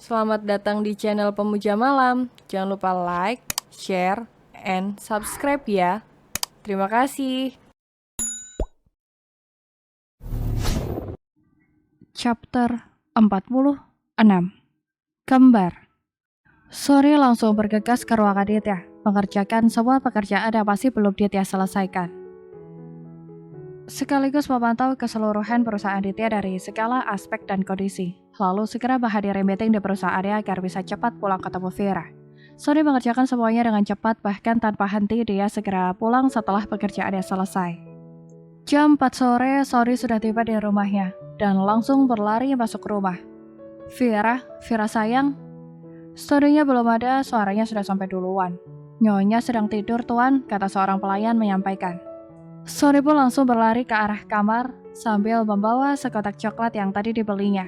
Selamat datang di channel Pemuja Malam. Jangan lupa like, share, and subscribe ya. Terima kasih. Chapter 46. Kembar. Sori langsung bergegas ke ruangan Ditya, mengerjakan semua pekerjaan yang masih belum Ditya selesaikan. Sekaligus memantau keseluruhan perusahaan Ditya dari segala aspek dan kondisi, lalu segera menghadiri meeting di perusahaannya agar bisa cepat pulang ketemu Vera. Sori mengerjakan semuanya dengan cepat, bahkan tanpa henti dia segera pulang setelah pekerjaannya selesai. Jam 4 sore, Sori sudah tiba di rumahnya dan langsung berlari masuk rumah. Vera sayang. Sorinya belum ada, suaranya sudah sampai duluan. Nyonya sedang tidur tuan, kata seorang pelayan menyampaikan. Sori pun langsung berlari ke arah kamar sambil membawa sekotak coklat yang tadi dibelinya.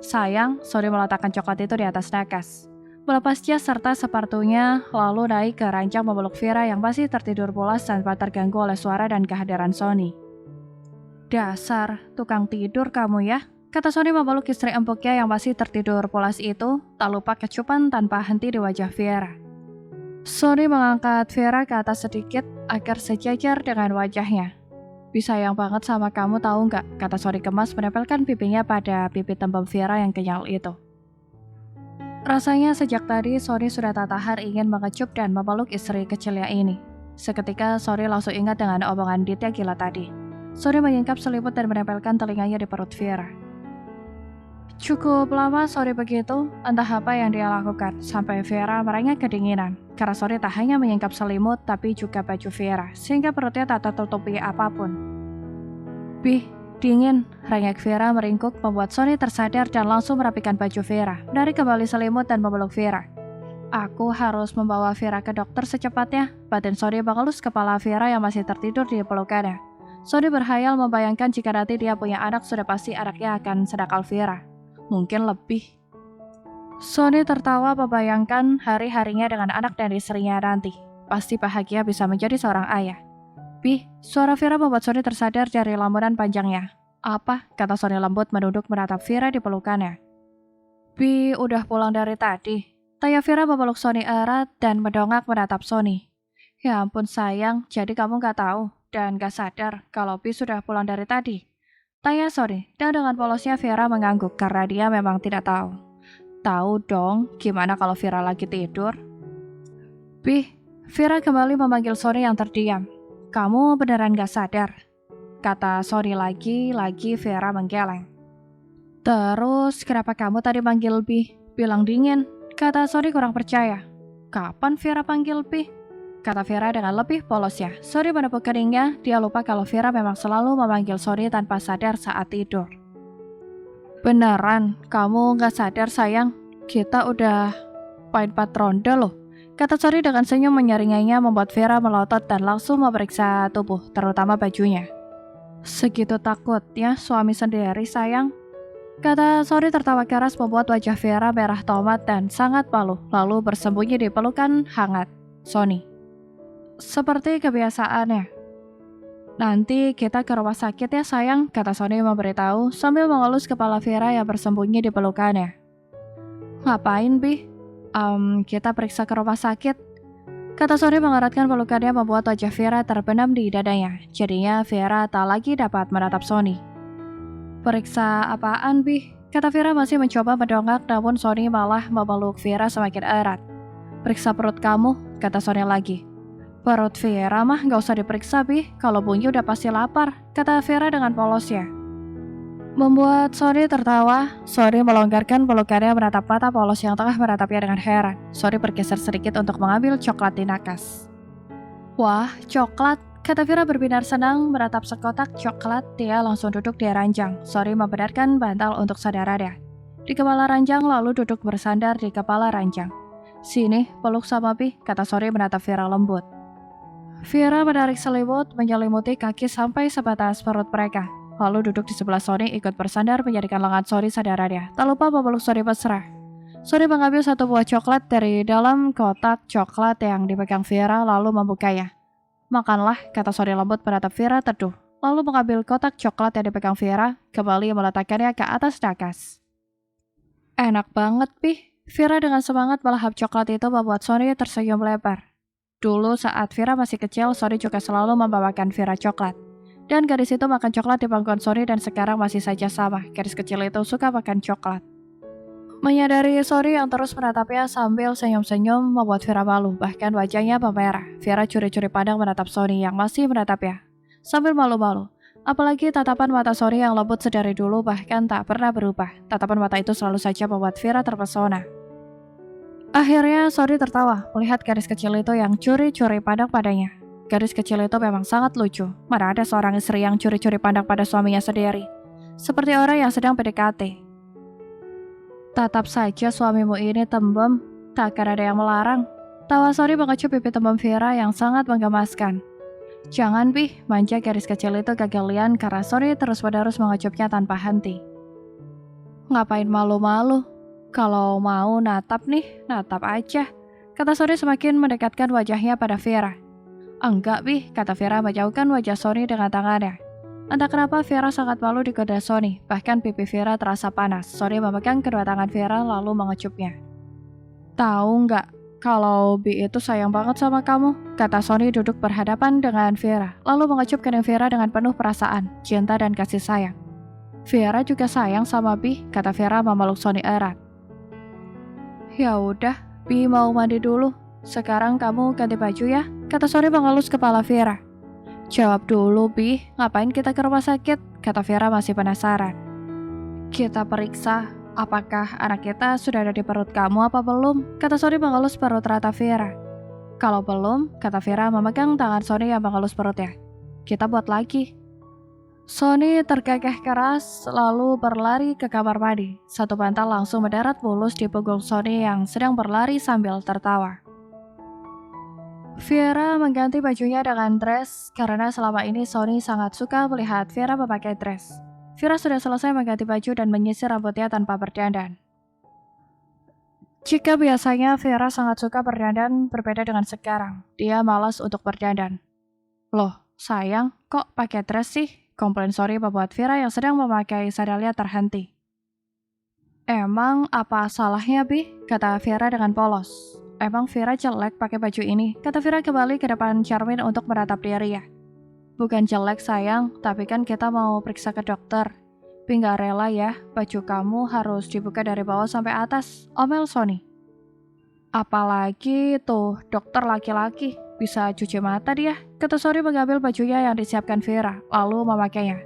Sayang, Sori meletakkan coklat itu di atas nakas. Melepas jas serta sepatunya, lalu naik ke ranjang memeluk Vera yang masih tertidur pulas tanpa terganggu oleh suara dan kehadiran Sony. Dasar, tukang tidur kamu ya, kata Sony memeluk istri empuknya yang masih tertidur pulas itu, tak lupa kecupan tanpa henti di wajah Vera. Sony mengangkat Vera ke atas sedikit agar sejajar dengan wajahnya. Bisa sayang banget sama kamu tahu nggak, kata Sony kemas menempelkan pipinya pada pipi tembem Vera yang kenyal itu. Rasanya sejak tadi Sony sudah tak tahan ingin mengecup dan memeluk istri kecilnya ini. Seketika Sony langsung ingat dengan omongan Ditya gila tadi. Sony menyingkap selimut dan menempelkan telinganya di perut Vera. Cukup lama Sony begitu, entah apa yang dia lakukan, sampai Vera merengek kedinginan. Karena Sony tak hanya menyingkap selimut, tapi juga baju Vera, sehingga perutnya tak tertutupi apapun. Bih, dingin, rengek Vera meringkuk membuat Sony tersadar dan langsung merapikan baju Vera, menarik kembali selimut dan memeluk Vera. Aku harus membawa Vera ke dokter secepatnya, batin Sony mengelus kepala Vera yang masih tertidur di pelukannya. Sony berhayal membayangkan jika nanti dia punya anak sudah pasti anaknya akan sedakal Vera. Mungkin lebih. Sony tertawa membayangkan hari-harinya dengan anak dan istrinya nanti. Pasti bahagia bisa menjadi seorang ayah. Bih, suara Vera membuat Sony tersadar dari lamunan panjangnya. Apa? Kata Sony lembut menunduk menatap Vera di pelukannya. Bih, udah pulang dari tadi. Tanya Vera memeluk Sony erat dan mendongak menatap Sony. Ya ampun sayang, jadi kamu gak tahu dan gak sadar kalau Bih sudah pulang dari tadi. Tanya Sony, dan dengan polosnya Vera mengangguk karena dia memang tidak tahu. Tahu dong, gimana kalau Vera lagi tidur? Bih, Vera kembali memanggil Sony yang terdiam. Kamu beneran gak sadar? Kata Sony lagi Vera menggeleng. Terus, kenapa kamu tadi manggil Bih? Bilang dingin, kata Sony kurang percaya. Kapan Vera panggil Bih? Kata Vera dengan lebih polosnya. Sony menepuk keningnya, dia lupa kalau Vera memang selalu memanggil Sony tanpa sadar saat tidur. Beneran, kamu gak sadar sayang? Kita udah main 4 ronde loh. Kata Sony dengan senyum menyaringainya membuat Vera melotot dan langsung memeriksa tubuh, terutama bajunya. Segitu takutnya suami sendiri sayang? Kata Sony tertawa keras membuat wajah Vera merah tomat dan sangat malu, lalu bersembunyi di pelukan hangat Sony. Seperti kebiasaannya. Nanti kita ke rumah sakit ya sayang, kata Sony memberitahu sambil mengelus kepala Vera yang bersembunyi di pelukannya. Ngapain, Bih? Kita periksa ke rumah sakit. Kata Sony mengeratkan pelukannya membuat wajah Vera terbenam di dadanya. Jadinya Vera tak lagi dapat menatap Sony. Periksa apaan, Bih? Kata Vera masih mencoba mendongak, namun Sony malah memeluk Vera semakin erat. Periksa perut kamu, kata Sony lagi. Perut Vera mah gak usah diperiksa, Bih. Kalau bunyi udah pasti lapar, kata Vera dengan polosnya. Membuat Sony tertawa, Sony melonggarkan pelukannya menatap mata polos yang tengah menatapnya dengan heran. Sony bergeser sedikit untuk mengambil coklat di nakas. Wah, coklat, kata Vera berbinar senang menatap sekotak coklat. Dia langsung duduk di ranjang. Sony membenarkan bantal untuk saudaranya. Di kepala ranjang lalu duduk bersandar di kepala ranjang. Sini, peluk sama Bih, kata Sony menatap Vera lembut. Vera menarik selimut, menyelimuti kaki sampai sebatas perut mereka. Lalu duduk di sebelah Sony ikut bersandar menjadikan lengan Sony saudaranya. Tak lupa memeluk Sony mesra. Sony mengambil satu buah coklat dari dalam kotak coklat yang dipegang Vera lalu membukanya. Makanlah, kata Sony lembut menatap Vera teduh. Lalu mengambil kotak coklat yang dipegang Vera, kembali meletakkannya ke atas nakas. Enak banget, Pi. Vira dengan semangat melahap coklat itu membuat Sony tersenyum lebar. Dulu saat Vira masih kecil, Sony juga selalu membawakan Vira coklat. Dan gadis itu makan coklat di pangkuan Sony dan sekarang masih saja sama. Gadis kecil itu suka makan coklat. Menyadari Sony yang terus menatapnya sambil senyum-senyum membuat Vira malu, bahkan wajahnya memerah. Vira curi-curi pandang menatap Sony yang masih menatapnya, sambil malu-malu. Apalagi tatapan mata Sony yang lembut sedari dulu bahkan tak pernah berubah. Tatapan mata itu selalu saja membuat Vira terpesona. Akhirnya Sony tertawa melihat gadis kecil itu yang curi-curi pandang padanya. Gadis kecil itu memang sangat lucu. Mana ada seorang istri yang curi-curi pandang pada suaminya sendiri. Seperti orang yang sedang PDKT. Tatap saja suamimu ini tembem, tak akan ada yang melarang. Tawa Sony mengecup pipi tembem Vira yang sangat menggemaskan. Jangan, Pi, manja gadis kecil itu gagalian karena Sony terus-menerus mengecupnya tanpa henti. Ngapain malu-malu? Kalau mau natap nih, natap aja, kata Sony semakin mendekatkan wajahnya pada Vira. Enggak, Pi, kata Vira menjauhkan wajah Sony dengan tangannya. Entah kenapa Vira sangat malu digoda Sony, bahkan pipi Vira terasa panas. Sony memegang kedua tangan Vira lalu mengecupnya. Tahu nggak, kalau Bi itu sayang banget sama kamu, kata Sony duduk berhadapan dengan Vira, lalu mengecup kening Vira dengan penuh perasaan, cinta dan kasih sayang. Vira juga sayang sama Bi, kata Vira memeluk Sony erat. Ya udah, Bi mau mandi dulu. Sekarang kamu ganti baju ya, kata Sony mengelus kepala Vira. Jawab dulu, Bi, ngapain kita ke rumah sakit, kata Vira masih penasaran. Kita periksa, apakah anak kita sudah ada di perut kamu apa belum, kata Sony mengelus perut rata Vira. Kalau belum, kata Vira memegang tangan Sony yang mengelus perutnya. Kita buat lagi. Sony terkekeh keras lalu berlari ke kamar mandi. Satu bantal langsung mendarat mulus di punggung Sony yang sedang berlari sambil tertawa. Vira mengganti bajunya dengan dress karena selama ini Sony sangat suka melihat Vira memakai dress. Vira sudah selesai mengganti baju dan menyisir rambutnya tanpa berdandan. Jika biasanya Vira sangat suka berdandan, berbeda dengan sekarang. Dia malas untuk berdandan. Loh, sayang, kok pakai dress sih? Komplain Sony membuat Vira yang sedang memakai sandalnya terhenti. Emang apa salahnya, Bi? Kata Vira dengan polos. Emang Vira jelek pakai baju ini? Kata Vira kembali ke depan cermin untuk menatap dirinya. Bukan jelek sayang, tapi kan kita mau periksa ke dokter. Bi nggak rela ya, baju kamu harus dibuka dari bawah sampai atas, omel Sony. Apalagi tuh dokter laki-laki. Bisa cuci mata dia, kata Sony mengambil bajunya yang disiapkan Vira, lalu memakainya.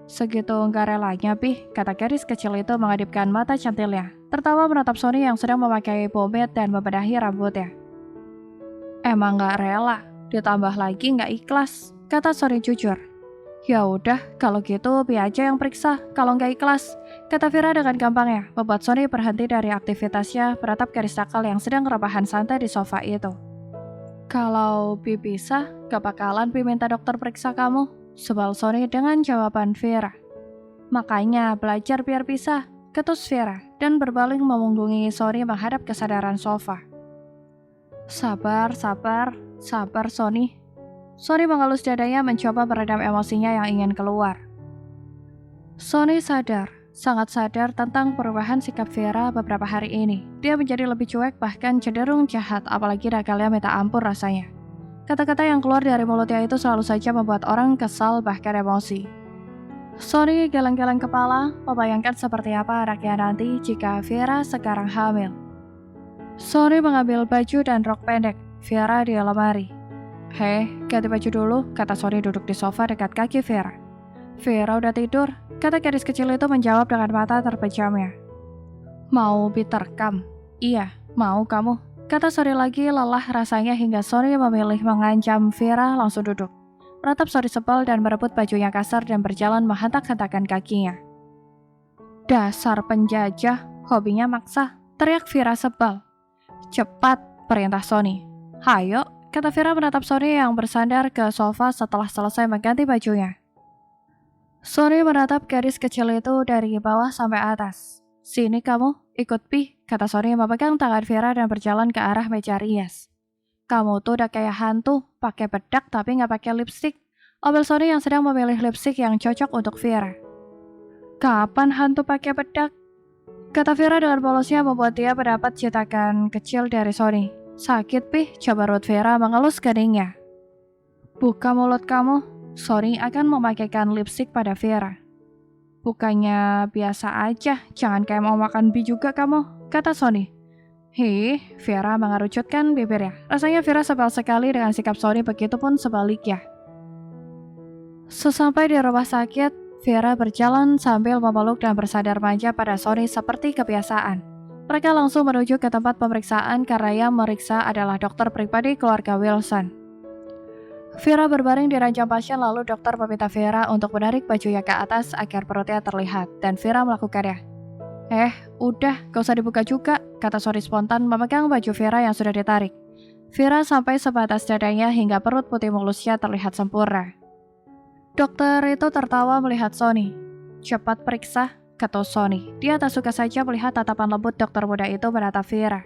Segitu nggak relanya, Pi, kata gadis kecil itu mengadipkan mata cantilnya, tertawa menatap Sony yang sedang memakai pomade dan membedahi rambutnya. Emang nggak rela, ditambah lagi nggak ikhlas, kata Sony jujur. Ya udah, kalau gitu Pi aja yang periksa, kalau nggak ikhlas, kata Vira dengan gampangnya, membuat Sony berhenti dari aktivitasnya menatap gadis nakal yang sedang rebahan santai di sofa itu. Kalau Bi bisa, gak bakalan Bi minta dokter periksa kamu, sebal Sony dengan jawaban Vira. Makanya belajar biar bisa, ketus Vira, dan berbaling memunggungi Sony menghadap kesadaran sofa. Sabar Sony. Sony mengelus dadanya mencoba meredam emosinya yang ingin keluar. Sony sangat sadar tentang perubahan sikap Vira beberapa hari ini. Dia menjadi lebih cuek bahkan cenderung jahat, apalagi nakalnya minta ampun rasanya. Kata-kata yang keluar dari mulutnya itu selalu saja membuat orang kesal bahkan emosi. Sony geleng-geleng kepala, membayangkan seperti apa anaknya nanti jika Vira sekarang hamil. Sony mengambil baju dan rok pendek Vira di lemari. Hei, ganti baju dulu, kata Sony duduk di sofa dekat kaki Vira. Vira udah tidur, kata gadis kecil itu menjawab dengan mata terpejamnya. Mau diterkam? Iya, mau kamu, kata Sony lagi lelah rasanya hingga Sony memilih mengancam Vira langsung duduk. Menatap Sony sebal dan merebut bajunya kasar dan berjalan menghentak-hentakan kakinya. Dasar penjajah, hobinya maksa, teriak Vira sebal. Cepat, perintah Sony. Hayo, kata Vira menatap Sony yang bersandar ke sofa setelah selesai mengganti bajunya. Sony menatap gadis kecil itu dari bawah sampai atas. Sini kamu, ikut Pi, kata Sony memegang tangan Vira dan berjalan ke arah meja rias. Kamu tuh udah kayak hantu, pakai bedak tapi nggak pakai lipstik. Omel Sony yang sedang memilih lipstik yang cocok untuk Vira. Kapan hantu pakai bedak? Kata Vera dengan polosnya membuat dia mendapat cetakan kecil dari Sony. Sakit, Pih, coba Ruth Vera mengelus keningnya. Buka mulut kamu. Sony akan memakaikan lipstik pada Vera. Bukannya biasa aja, jangan kayak mau makan bi juga kamu, kata Sony. Vera mengerucutkan bibirnya. Rasanya Vera sebel sekali dengan sikap Sony, begitupun sebaliknya. Sesampai di rumah sakit, Vera berjalan sambil memeluk dan bersandar manja pada Sony seperti kebiasaan. Mereka langsung menuju ke tempat pemeriksaan karena yang meriksa adalah dokter pribadi keluarga Wilson. Vera berbaring di ranjang pasien lalu dokter meminta Vera untuk menarik bajunya ke atas agar perutnya terlihat dan Vera melakukannya. Udah, gak usah dibuka juga, kata Sony spontan memegang baju Vera yang sudah ditarik. Vera sampai sebatas dadanya hingga perut putih mulusnya terlihat sempurna. Dokter itu tertawa melihat Sony. Cepat periksa, kata Sony. Dia tak suka saja melihat tatapan lembut dokter muda itu menatap Vera.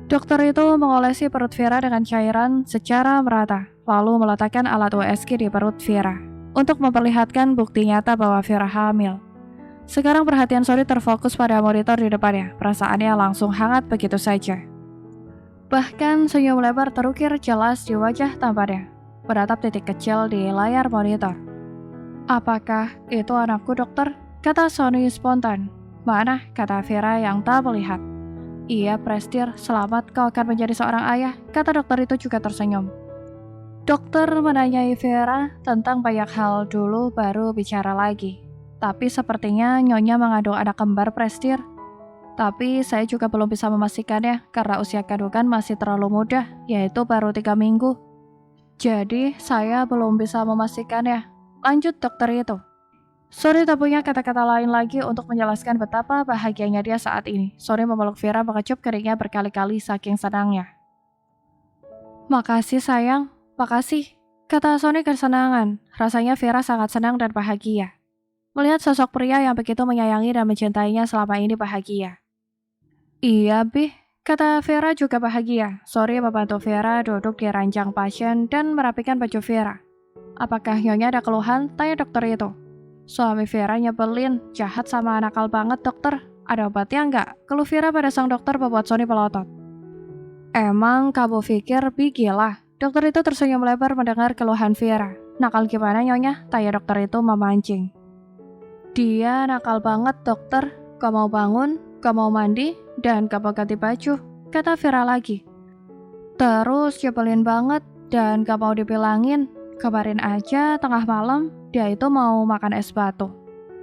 Dokter itu mengolesi perut Vera dengan cairan secara merata, lalu meletakkan alat USG di perut Vera untuk memperlihatkan bukti nyata bahwa Vera hamil. Sekarang perhatian Sony terfokus pada monitor di depannya, perasaannya langsung hangat begitu saja. Bahkan senyum lebar terukir jelas di wajah tampannya, menatap titik kecil di layar monitor. Apakah itu anakku, dokter? Kata Sony spontan. Mana? Kata Vera yang tak melihat. Iya, Prestir, selamat, kau akan menjadi seorang ayah, kata dokter itu juga tersenyum. Dokter menanyai Vera tentang banyak hal dulu baru bicara lagi. Tapi sepertinya Nyonya mengandung anak kembar, Prestir. Tapi saya juga belum bisa memastikannya karena usia kandungan masih terlalu muda, yaitu baru 3 minggu. Jadi saya belum bisa memastikannya, lanjut dokter itu. Sony tak punya kata-kata lain lagi untuk menjelaskan betapa bahagianya dia saat ini. Sony memeluk Vera mengecup keringnya berkali-kali saking senangnya. Makasih sayang, makasih, kata Sony kesenangan. Rasanya Vera sangat senang dan bahagia. Melihat sosok pria yang begitu menyayangi dan mencintainya selama ini bahagia. Iya, Bih, kata Vera juga bahagia. Sony membantu Vera duduk di ranjang pasien dan merapikan baju Vera. Apakah Nyonya ada keluhan? Tanya dokter itu. Suami Vera nyebelin, jahat sama nakal banget dokter. Ada obatnya nggak? Keluh Vera pada sang dokter membuat Sony melotot. Emang kamu pikir Bi gila? Dokter itu tersenyum lebar mendengar keluhan Vera. Nakal gimana Nyonya? Tanya dokter itu memancing. Dia nakal banget dokter. Kau mau bangun, kau mau mandi, dan kau mau ganti baju, kata Vera lagi. Terus nyebelin banget dan gak mau dibilangin. Kemarin aja tengah malam, dia itu mau makan es batu.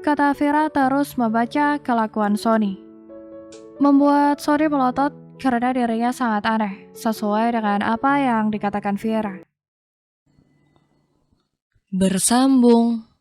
Kata Vera terus membaca kelakuan Sony. Membuat Sony melotot karena dirinya sangat aneh, sesuai dengan apa yang dikatakan Vera. Bersambung.